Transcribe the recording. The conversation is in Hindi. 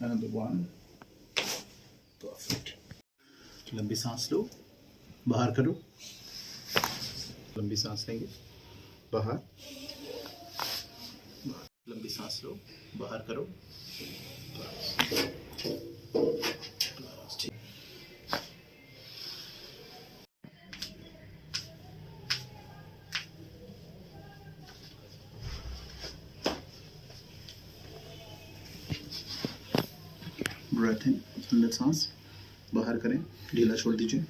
Another one. Perfect. लंबी सांस लो, बाहर करो। लंबी सांस लेंगे, बाहर। लंबी सांस लो, बाहर करो। ब्रेथ इन, अंदर सांस, बाहर करें, ढीला छोड़ दीजिए।